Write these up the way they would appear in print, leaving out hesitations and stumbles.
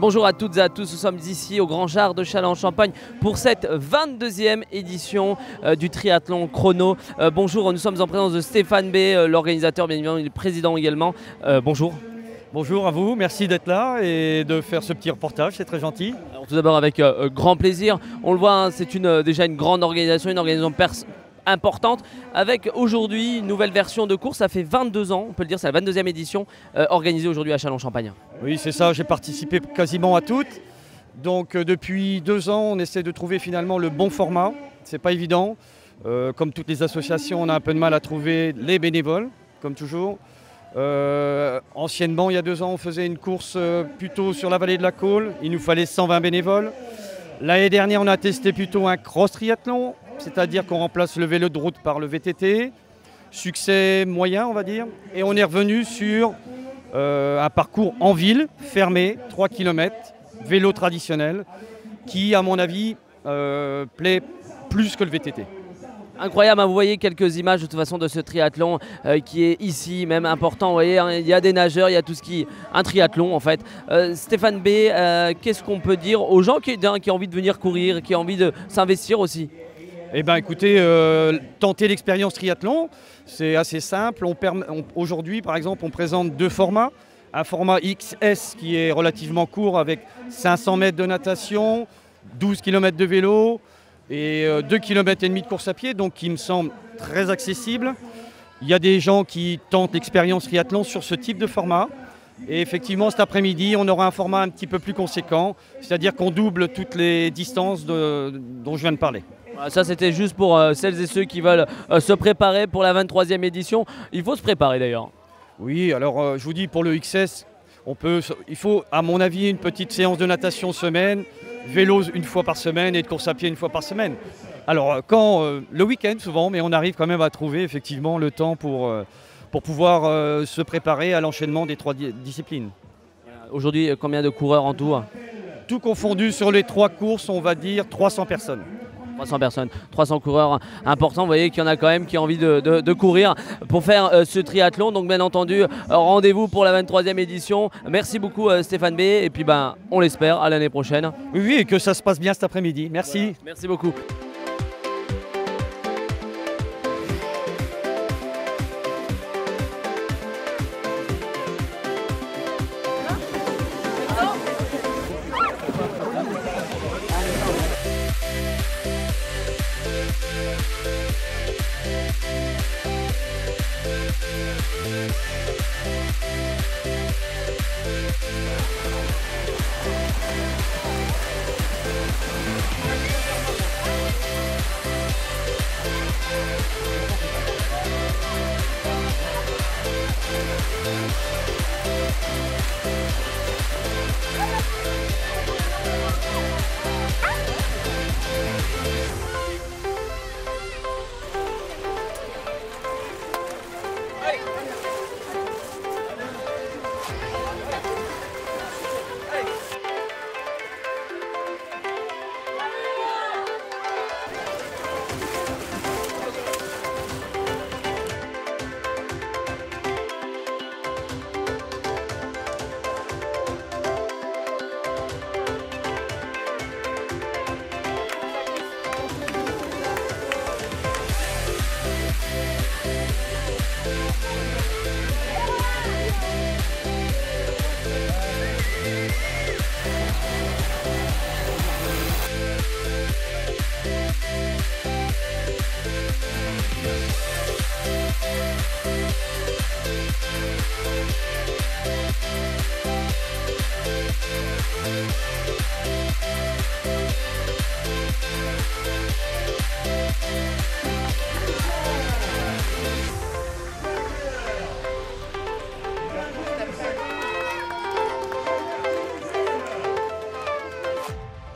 Bonjour à toutes et à tous, nous sommes ici au Grand Jard de Châlons-en-Champagne pour cette 22e édition du triathlon chrono. Bonjour, nous sommes en présence de Stéphane B, l'organisateur, bien évidemment, le président également. Bonjour. Bonjour à vous, merci d'être là et de faire ce petit reportage, c'est très gentil. Alors, tout d'abord avec grand plaisir, on le voit, hein, c'est déjà une grande organisation, une organisation importante, avec aujourd'hui une nouvelle version de course. Ça fait 22 ans, on peut le dire, c'est la 22e édition organisée aujourd'hui à Châlons-en-Champagne. Oui, c'est ça, j'ai participé quasiment à toutes. Donc depuis 2 ans, on essaie de trouver finalement le bon format. C'est pas évident. Comme toutes les associations, on a un peu de mal à trouver les bénévoles, comme toujours. Anciennement, il y a 2 ans, on faisait une course plutôt sur la vallée de la Caule. Il nous fallait 120 bénévoles. L'année dernière, on a testé plutôt un cross triathlon, c'est-à-dire qu'on remplace le vélo de route par le VTT. Succès moyen, on va dire. Et on est revenu sur un parcours en ville, fermé, 3 km, vélo traditionnel, qui, à mon avis, plaît plus que le VTT. Incroyable, hein, vous voyez quelques images de toute façon de ce triathlon qui est ici, même important. Vous voyez, hein, il y a des nageurs, il y a tout ce qui est un triathlon en fait. Stéphane B, qu'est-ce qu'on peut dire aux gens qui ont envie de venir courir, qui ont envie de s'investir aussi? Eh bien écoutez, tenter l'expérience triathlon, c'est assez simple. Aujourd'hui par exemple, on présente 2 formats. Un format XS qui est relativement court avec 500 mètres de natation, 12 km de vélo et 2,5 km de course à pied, donc qui me semble très accessible. Il y a des gens qui tentent l'expérience triathlon sur ce type de format. Et effectivement, cet après-midi, on aura un format un petit peu plus conséquent, c'est-à-dire qu'on double toutes les distances dont je viens de parler. Ça, c'était juste pour celles et ceux qui veulent se préparer pour la 23e édition. Il faut se préparer d'ailleurs. Oui, alors je vous dis, pour le XS, il faut, à mon avis, une petite séance de natation semaine, vélo 1 fois par semaine et de course à pied 1 fois par semaine. Alors, le week-end souvent, mais on arrive quand même à trouver effectivement le temps pour pouvoir se préparer à l'enchaînement des 3 disciplines. Aujourd'hui, combien de coureurs en tout? Tout confondu sur les 3 courses, on va dire 300 personnes. 300 personnes, 300 coureurs importants. Vous voyez qu'il y en a quand même qui ont envie de courir pour faire ce triathlon. Donc bien entendu, rendez-vous pour la 23e édition. Merci beaucoup Stéphane B. Et puis on l'espère à l'année prochaine. Oui, et que ça se passe bien cet après-midi. Merci. Voilà. Merci beaucoup.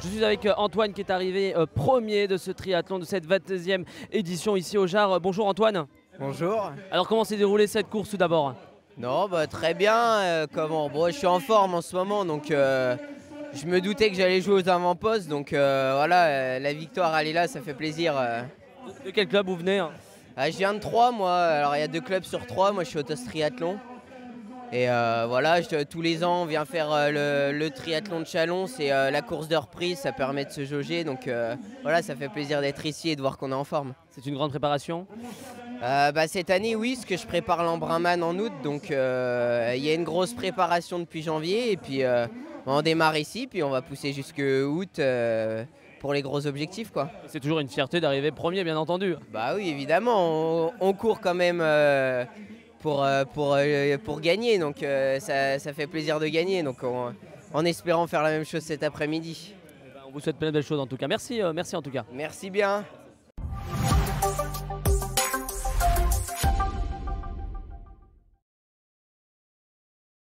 Je suis avec Antoine qui est arrivé premier de ce triathlon, de cette 22e édition ici au Jard. Bonjour Antoine. Bonjour. Alors comment s'est déroulée cette course tout d'abord? Non, très bien. Je suis en forme en ce moment, donc je me doutais que j'allais jouer aux avant-postes. Donc voilà, la victoire elle est là, ça fait plaisir. De quel club vous venez? Je viens de Troyes, moi. Alors il y a 2 clubs sur Troyes. Moi je suis au TOS Triathlon. Et voilà, tous les ans, on vient faire le triathlon de Chalon. C'est la course de reprise, ça permet de se jauger. Donc voilà, ça fait plaisir d'être ici et de voir qu'on est en forme. C'est une grande préparation? Cette année, oui, parce que je prépare l'Embrunman en août. Donc il y a une grosse préparation depuis janvier. Et puis on démarre ici, puis on va pousser jusqu'à août pour les gros objectifs, quoi. C'est toujours une fierté d'arriver premier, bien entendu. Bah oui, évidemment, on court quand même pour gagner, donc ça fait plaisir de gagner, donc en espérant faire la même chose cet après-midi. On vous souhaite plein de belles choses en tout cas. Merci, merci en tout cas. Merci bien.